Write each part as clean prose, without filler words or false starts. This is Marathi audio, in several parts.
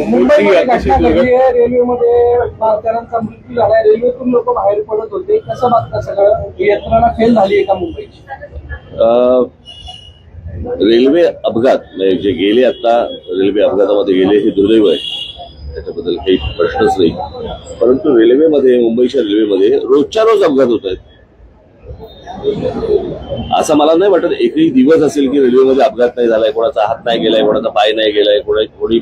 मुंबईमध्ये घटना घडली आहे, रेल्वेमध्ये भारतीयांचा मृत्यू झाला, रेल्वेतून लोक बाहेर पडत होते, कसं बघता सगळं? यंत्रणा फेल झाली आहे का मुंबईची? रेल्वे अपघात म्हणजे जे गेले आता रेल्वे अपघातामध्ये गेले हे दुर्दैव आहे, त्याच्याबद्दल काही प्रश्नच नाही. परंतु रेल्वेमध्ये, मुंबईच्या रेल्वेमध्ये रोजच्या रोज अपघात होत आहेत. असं मला नाही वाटत एकही दिवस असेल की रेल्वेमध्ये अपघात नाही झालाय, कोणाचा हात नाही गेलाय, कोणाचा पाय नाही गेलाय, कोणी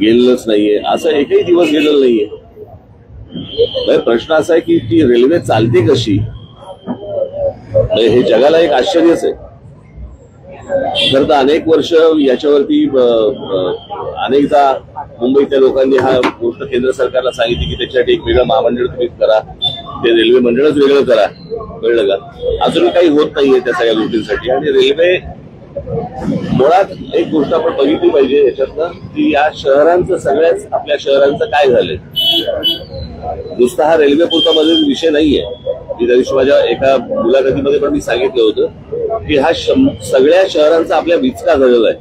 गेलेलंच नाहीये, असं एकही दिवस गेलेलं नाहीये. प्रश्न असा आहे की ती रेल्वे चालते कशी, हे जगाला एक आश्चर्यच आहे. खरं तर अनेक वर्ष याच्यावरती अनेकदा मुंबईतल्या लोकांनी हा गोष्ट केंद्र सरकारला सांगितली की त्याच्यासाठी एक वेगळं महामंडळ तुम्ही करा, ते रेल्वे मंडळच वेगळं करा, कळलं का? अजूनही काही होत नाहीये त्या सगळ्या गोष्टींसाठी. आणि रेल्वे मुळात एक गोष्ट आपण बघितली पाहिजे याच्यातनं की या शहरांचं, सगळ्याच आपल्या शहरांचं काय झालंय. नुसता हा रेल्वे पुरता मध्ये विषय नाहीये. मी त्या दिवशी माझ्या एका मुलाखतीमध्ये पण मी सांगितलं होतं की हा सगळ्या शहरांचा आपल्या विचका झालेला आहे.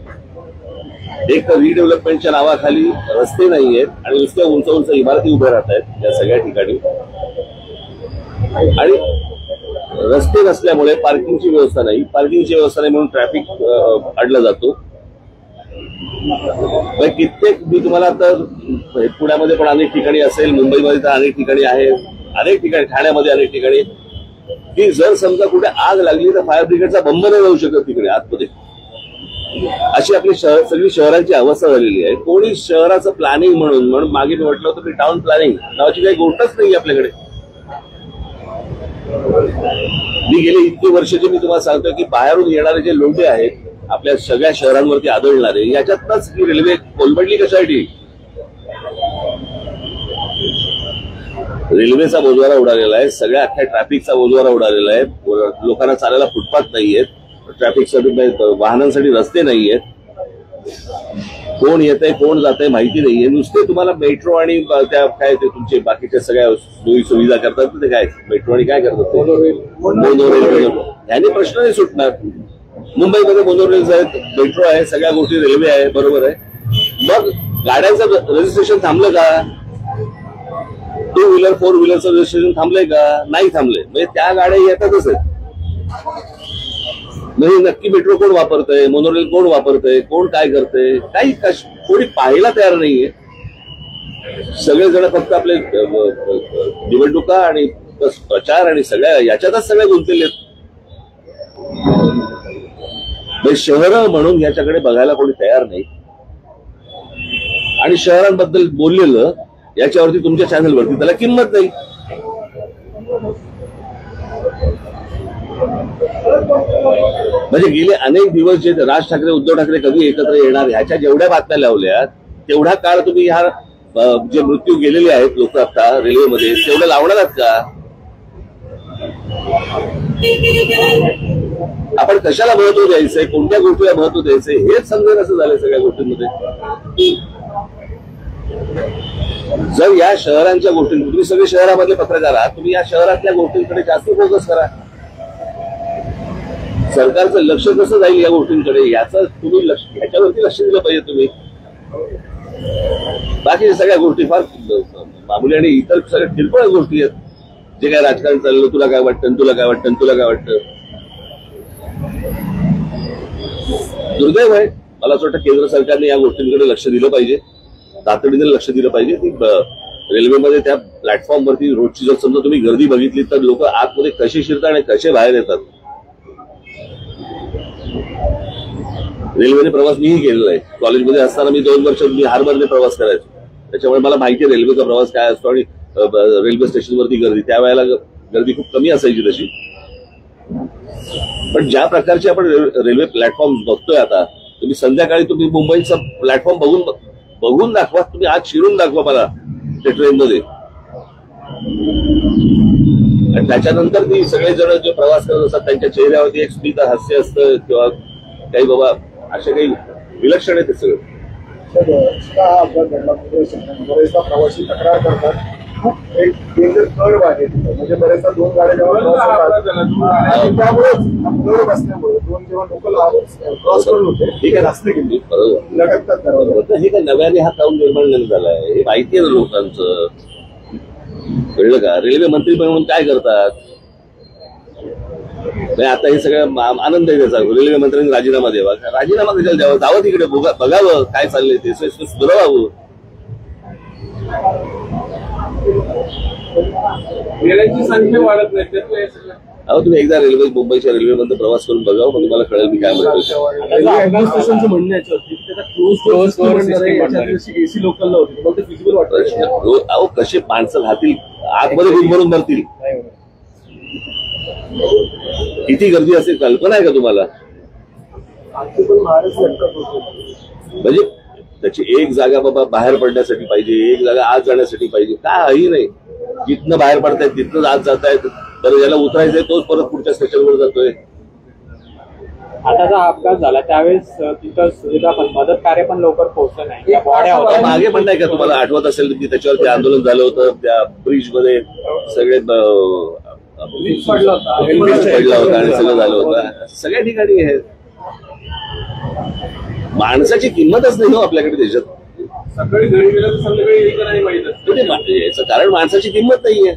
एक तर रिडेव्हलपमेंटच्या नावाखाली रस्ते नाहीयेत आणि नुसत्या उंच उंच इमारती उभ्या राहत आहेत या सगळ्या ठिकाणी. आणि रस्ते नसल्यामुळे पार्किंगची व्यवस्था नाही, पार्किंगची व्यवस्था नाही म्हणून ट्रॅफिक अडला जातो. कित्येक मी तुम्हाला तर पुण्यामध्ये पण अनेक ठिकाणी असेल, मुंबईमध्ये तर अनेक ठिकाणी आहे, अनेक ठिकाणी ठाण्यामध्ये अनेक ठिकाणी की जर समजा कुठे आग लागली तर फायर ब्रिगेडचा बंब नाही जाऊ शकत तिकडे आतमध्ये. अशी आपली सगळी शहरांची अवस्था झालेली आहे. कोणी शहराचं प्लॅनिंग म्हणून मागे मी म्हटलं होतं की टाउन प्लॅनिंग नावाची काही गोष्टच नाही आपल्याकडे. मी गेले इतकी वर्षाचे मी तुम्हाला सांगतो की बाहेरून येणारे जे लोंढे आहेत आपल्या सगळ्या शहरांवरती आदळणारे, याच्यातच ही रेल्वे कोलमडली कशासाठी? रेल्वेचा बोजवारा उडालेला आहे, सगळ्या अख्ख्या ट्रॅफिकचा बोजवारा उडालेला आहे. लोकांना चालायला फुटपाथ नाहीयेत, ट्रॅफिकसाठी वाहनांसाठी रस्ते नाहीयेत, कोण येतंय कोण जातंय माहिती नाहीये. नुसते तुम्हाला मेट्रो आणि त्या काय ते तुमचे बाकीच्या सगळ्या सोयी सुविधा करतात ते काय मेट्रो आणि काय करतात ते मोनोरेल. ह्याने प्रश्न नाही सुटणार. मुंबईमध्ये मोनोरेल्स आहेत, मेट्रो आहे, सगळ्या गोष्टी रेल्वे आहे, बरोबर आहे. मग गाड्यांचं रजिस्ट्रेशन थांबलं का? टू व्हीलर फोर व्हीलरचं रजिस्ट्रेशन थांबलंय का? नाही थांबलंय. म्हणजे त्या गाड्या येतातच आहेत. म्हणजे नक्की मेट्रो कोण वापरतंय, मोनोरेल कोण वापरतंय, कोण काय करतंय, काही कोणी पाहायला तयार नाहीये. सगळेजण फक्त आपले निवडणुका आणि प्रचार आणि सगळ्या याच्यातच सगळे गुंतलेले आहेत. शहरं म्हणून याच्याकडे बघायला कोणी तयार नाही. आणि शहरांबद्दल बोललेलं याच्यावरती तुमच्या चॅनलवरती त्याला किंमत नाही. म्हणजे गेले अनेक दिवस जे राज ठाकरे उद्धव ठाकरे कधी एकत्र येणार ह्याच्या जेवढ्या बातम्या लावल्या तेवढा काळ तुम्ही ह्या जे मृत्यू गेलेले आहेत लोक आता रेल्वेमध्ये तेवढं लावणार आहात का? आपण कशाला महत्व द्यायचंय, कोणत्या गोष्टीला महत्व द्यायचंय हेच समजेल असं झालंय सगळ्या गोष्टींमध्ये. जर या शहरांच्या गोष्टी तुम्ही सगळे शहरामधले पत्रकार आहात, तुम्ही या शहरातल्या गोष्टींकडे जास्त फोकस करा. सरकारचं लक्ष कसं जाईल या गोष्टींकडे याचं तुम्ही ह्याच्यावरती लक्ष दिलं पाहिजे तुम्ही. बाकी सगळ्या गोष्टी फार मामूली आणि इतर सगळ्या किरकोळ गोष्टी आहेत. जे काय राजकारण चाललं, तुला काय वाटतं, तुला काय वाटतं, तुला काय वाटतं. दुर्दैव आहे. मला असं वाटतं केंद्र सरकारने या गोष्टींकडे लक्ष दिलं पाहिजे, तातडीने लक्ष दिलं पाहिजे. की रेल्वेमध्ये त्या प्लॅटफॉर्मवरती रोजची जर समजा तुम्ही गर्दी बघितली तर लोक आतमध्ये कसे शिरतात आणि कसे बाहेर येतात. रेल्वेने प्रवास मीही केलेला आहे. कॉलेजमध्ये असताना मी 2 वर्ष बिहारमधले प्रवास करायचो, त्याच्यामुळे मला माहिती आहे रेल्वेचा प्रवास काय असतो. आणि रेल्वे स्टेशनवरती गर्दी त्यावेळेला गर्दी खूप कमी असायची तशी. पण ज्या प्रकारचे आपण रेल्वे प्लॅटफॉर्म बघतोय आता, तुम्ही संध्याकाळी तुम्ही मुंबईचा प्लॅटफॉर्म बघून दाखवा, तुम्ही आज शिरून दाखवा मला त्या ट्रेनमध्ये. आणि त्याच्यानंतर ती सगळेजण जे प्रवास करत असतात त्यांच्या चेहऱ्यावरती एक स्मित हास्य असतं किंवा काही बाबा असे काही विलक्षण आहे ते सगळं. बरेचदा प्रवासी तक्रार करतात खूप एक डेंजर कर्व आहे तिथं. म्हणजे बरेचदा दोन गाड्या जेव्हा आणि त्यामुळे कर्व असल्यामुळे दोन जेव्हा लोकल क्रॉस करत होते ठीक आहे. रस्ते गेली बरोबर लटकतात दरवाजा. बरोबर. हे काय नव्याने हा काऊन निर्माण नाही झालाय, हे माहिती आहे ना लोकांचं. कळलं का? रेल्वे मंत्री म्हणून काय करतात? नाही आता हे सगळं आनंद आहे त्याचा. रेल्वे मंत्र्यांनी राजीनामा द्यावा. राजीनामा कशाला द्यावा? जावं तिकडे बघावं काय चाललंय ते सुधारावं. रेल्वेची संख्या वाढत नाही त्यातलं हे सगळं. अहो तुम्ही एकदा मुंबईच्या रेल्वेमध्ये प्रवास करून बघावं, मग तुम्हाला कळेल मी काय म्हणतो. रेल्वे ऍडमिनिस्ट्रेशनचं म्हणणं याच्यावरती त्याचा क्लोज एसी लोकलला होती. तुम्हाला ते फिजिबल वाटतं? अहो कसे माणसं राहतील आतमध्ये रूम भरून भरतील. किती गर्दी असेल कल्पना आहे का तुम्हाला? पण महाराष्ट्र लटकत होते. म्हणजे त्याची एक जागा बाबा बाहेर पडण्यासाठी पाहिजे, एक जागा आत जाण्यासाठी पाहिजे. काही नाही, जिथनं बाहेर पडतायत तिथनंच आत जातायत. तर ज्याला उतरायचंय तोच परत पुढच्या स्टेशनवर जातोय. आता जो अपघात झाला त्यावेळेस तिथं सुविधा पण मदत कार्य पण लवकर पोहोचलं नाही. त्या बॉड्या होत्या मागे पण नाही का तुम्हाला आठवत असेल की त्याच्यावरती आंदोलन झालं होतं, त्या ब्रिज मध्ये सगळे पडला होता. ब्रिज पडला होता आणि सगळं झालं होतं. सगळ्या ठिकाणी हे माणसाची किंमतच नाही हो आपल्याकडे देशात. सकाळी घरी गेलं तर संध्याकाळी येईल का नाही माहित असतं. याचं कारण माणसाची किंमत नाहीये.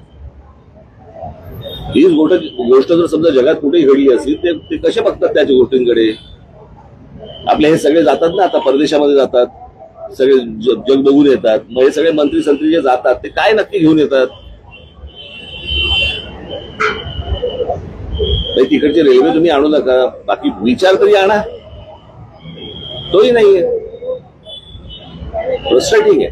हीच गोष्ट जर समजा जगात कुठेही घडली असतील ते कसे बघतात त्याच्या गोष्टींकडे. आपले हे सगळे जातात ना आता परदेशामध्ये जातात, सगळे जग बघून येतात. मग हे सगळे मंत्री संत्री जे जातात ते काय नक्की घेऊन येतात? तिकडची रेल्वे तुम्ही आणू नका, बाकी विचार तरी आणा. तोही नाहीये. फ्रस्ट्रेटिंग आहे.